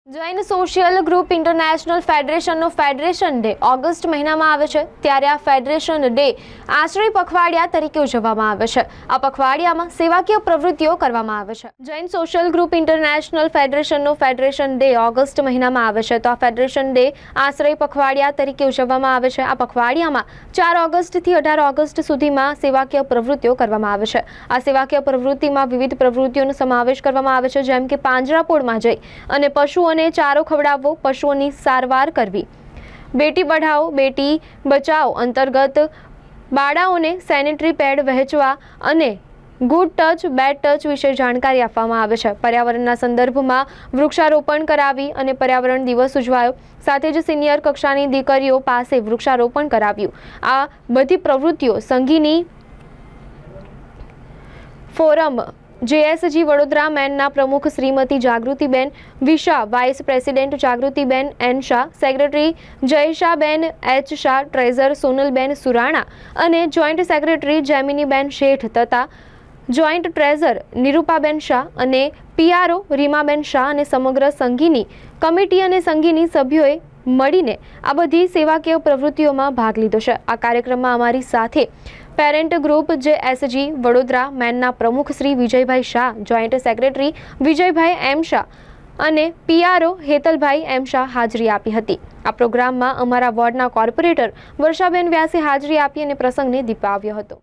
Jain social group international ફેડરેશનનો federation day August મહિનામાં આવે છે ત્યારે આ ફેડરેશન ડે આશ્રય પખવાડિયા તરીકે ઉજવવામાં આવે છે। આ પખવાડિયામાં સેવાકીય પ્રવૃત્તિઓ કરવામાં આવે છે। જૈન સોશિયલ ગ્રુપ ઇન્ટરનેશનલ ફેડરેશનનો ફેડરેશન ડે ઓગસ્ટ મહિનામાં આવે છે તો આ ફેડરેશન ડે આશ્રય પખવાડિયા તરીકે ઉજવવામાં આવે છે। આ પખવાડિયામાં 4 ઓગસ્ટથી 18 ઓગસ્ટ સુધીમાં સેવાકીય પ્રવૃત્તિઓ કરવામાં આવે છે। આ સેવાકીય પ્રવૃત્તિમાં વિવિધ પ્રવૃત્તિઓનો સમાવેશ કરવામાં આવે છે, જેમ કે પાંજરાપોળમાં જઈ અને પશુઓને ચારો ખવડાવવો, પશુઓની સારવાર કરવી, બેટી પઢાઓ બેટી બચાઓ અંતર્ગત બાળાઓને સેનેટરી પેડ વહેંચવા અને ગુડ ટચ બેડ ટચ વિશે જાણકારી આપવામાં આવે છે। પર્યાવરણના સંદર્ભમાં વૃક્ષારોપણ કરાવી અને પર્યાવરણ દિવસ ઉજવાયો, સાથે જ સિનિયર કક્ષાની દીકરીઓ પાસે વૃક્ષારોપણ કરાવ્યું। આ બધી પ્રવૃત્તિઓ સંઘીની ફોરમ JSG વડોદરા મેનના પ્રમુખ Shrimati Jagrutiben Visha, vice president Jagrutiben N Shah, secretary Jayshaben H Shah, treasurer Sonalben Surana અને જોઈન્ટ સેક્રેટરી જેમિનીબેન શેઠ તથા જોઈન્ટ ટ્રેઝર નિરૂપાબેન શાહ અને PRO રીમાબેન શાહ અને સમગ્ર સંઘીની કમિટી અને સંઘીની સભ્યોએ મળીને આ બધી સેવાકીય પ્રવૃત્તિઓમાં ભાગ લીધો છે। આ કાર્યક્રમમાં અમારી સાથે પેરેન્ટ ગ્રુપ JSG વડોદરા મેનના પ્રમુખ Shri Vijaybhai Shah, joint secretary Vijaybhai M Shah અને PRO હેતલભાઈ M શાહ હાજરી આપી હતી। આ પ્રોગ્રામમાં અમારા વોર્ડના કોર્પોરેટર વર્ષાબેન વ્યાસે હાજરી આપી અને પ્રસંગને દીપાવ્યો હતો।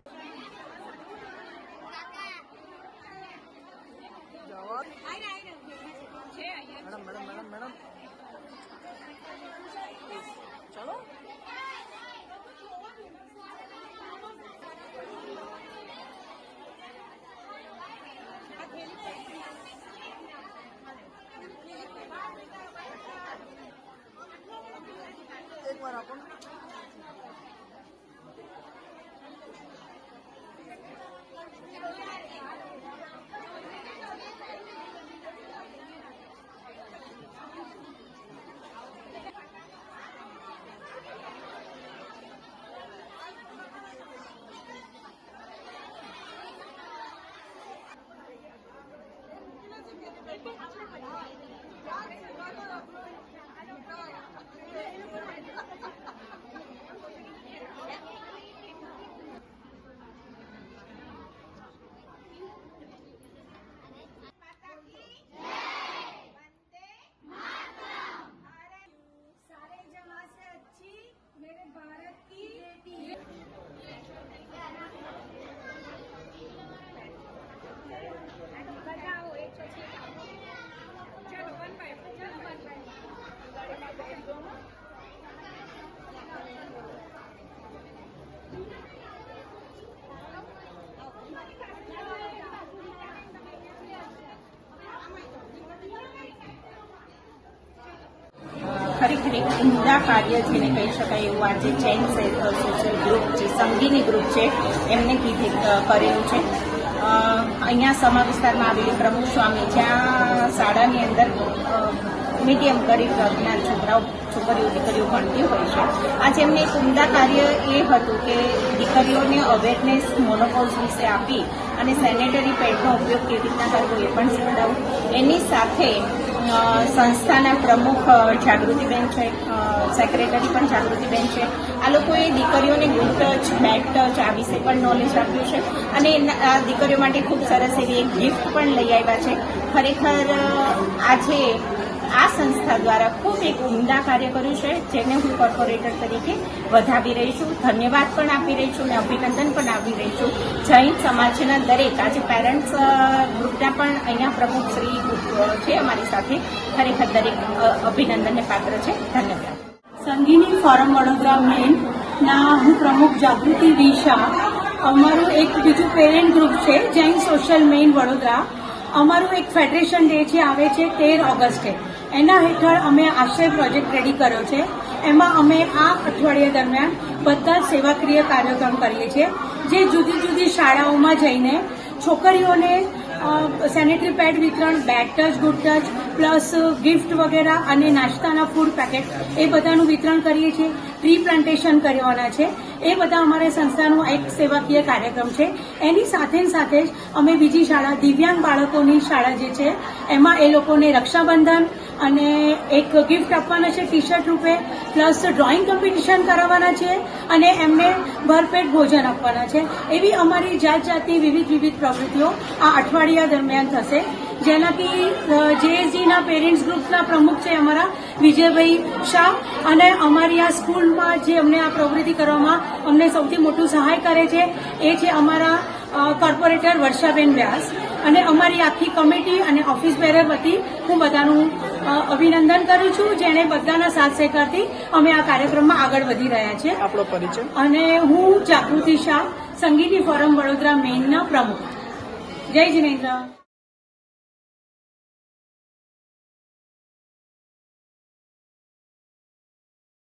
ખરેખર એક ઉમદા કાર્ય જેને કહી શકાય એવું આજે જૈન સોશિયલ ગ્રુપ જે સંઘીની ગ્રુપ છે એમને કરેલું છે। અહીંયા સમા વિસ્તારમાં આવેલી પ્રમુખ સ્વામી, જ્યાં શાળાની અંદર મીડિયમ ગરીબ વર્ગના છોકરીઓ દીકરીઓ ભણતી હોય છે, આજે એમને એક ઉમદા કાર્ય એ હતું કે દીકરીઓને અવેરનેસ મોનોપોઝ વિશે આપી અને સેનેટરી પેડનો ઉપયોગ કેવી રીતના કરવો એ પણ શીખવાડવું। એની સાથે સંસ્થાના પ્રમુખ જાગૃતિબેન છે, સેક્રેટરી પણ જાગૃતિબેન છે, આ લોકોએ દીકરીઓને ગુડ ટચ બેડ ટચ આ વિશે પણ નોલેજ આપ્યું છે અને આ દીકરીઓ માટે ખૂબ સરસ એવી એક ગિફ્ટ પણ લઈ આવ્યા છે। ખરેખર આજે આ સંસ્થા દ્વારા ખૂબ એક ઉમદા કાર્ય કર્યું છે, જેને હું કોર્પોરેટર તરીકે વધાવી રહી છું, ધન્યવાદ પણ આપી રહી છું અને અભિનંદન પણ આપી રહી છું। જૈન સમાજના દરેક આજે પેરેન્ટ્સ ગ્રુપના પણ અહીંયા પ્રમુખ શ્રી છે અમારી સાથે, ખરેખર દરેક અભિનંદનને પાત્ર છે। ધન્યવાદ। સંઘીની ફોરમ વડોદરા મેન ના હું પ્રમુખ જાગૃતિ વિશા, અમારું એક બીજું પેરેન્ટ ગ્રુપ છે જૈન સોશિયલ મેન વડોદરા। અમારું એક ફેડરેશન ડે છે આવે છે 13 ઓગસ્ટે, એના હેઠળ અમે આશ્રય પ્રોજેક્ટ રેડી કર્યો છે। એમાં અમે આ અઠવાડિયા દરમિયાન બધા જ સેવાકીય કાર્યક્રમ કરીએ છીએ, જે જુદી જુદી શાળાઓમાં જઈને છોકરીઓને સેનેટરી પેડ વિતરણ, bed touch, good touch plus gift વગેરે અને નાસ્તાના ફૂડ પેકેટ એ બધાનું વિતરણ કરીએ છીએ। ટ્રી પ્લાન્ટેશન કરવાના છે, એ બધા અમારી સંસ્થાનો એક સેવાકીય કાર્યક્રમ છે। એની સાથે જ અમે બીજી શાળા દિવ્યાંગ બાળકોની શાળા જે છે એમાં એ લોકોને રક્ષાબંધન અને એક ગિફ્ટ આપવાના છે ટી શર્ટ રૂપે, પ્લસ ડ્રોઈંગ કોમ્પિટિશન કરાવવાના છે અને એમને ભરપેટ ભોજન આપવાના છે. એવી અમારી જાત જાતની વિવિધ પ્રવૃત્તિઓ આ અઠવાડિયા દરમિયાન થશે, જેનાથી જેએસજીના પેરેન્ટ્સ ગ્રુપના પ્રમુખ છે અમારા વિજયભાઈ શાહ, અને અમારી આ સ્કૂલમાં જે અમને આ પ્રવૃત્તિ કરવામાં અમને સૌથી મોટું સહાય કરે છે એ છે અમારા કોર્પોરેટર વર્ષાબેન વ્યાસ, અને અમારી આખી કમિટી અને ઓફિસ બેરર વતી હું બધાનું અભિનંદન કરું છું, જેણે બધાના સાથ સહકારથી અમે આ કાર્યક્રમમાં આગળ વધી રહ્યા છે. આપણો પરિચય. અને હું જાગૃતિ શાહ, સંગીની ફોરમ વડોદરા મેઇનના પ્રમુખ. જય જિનેન્દ્ર.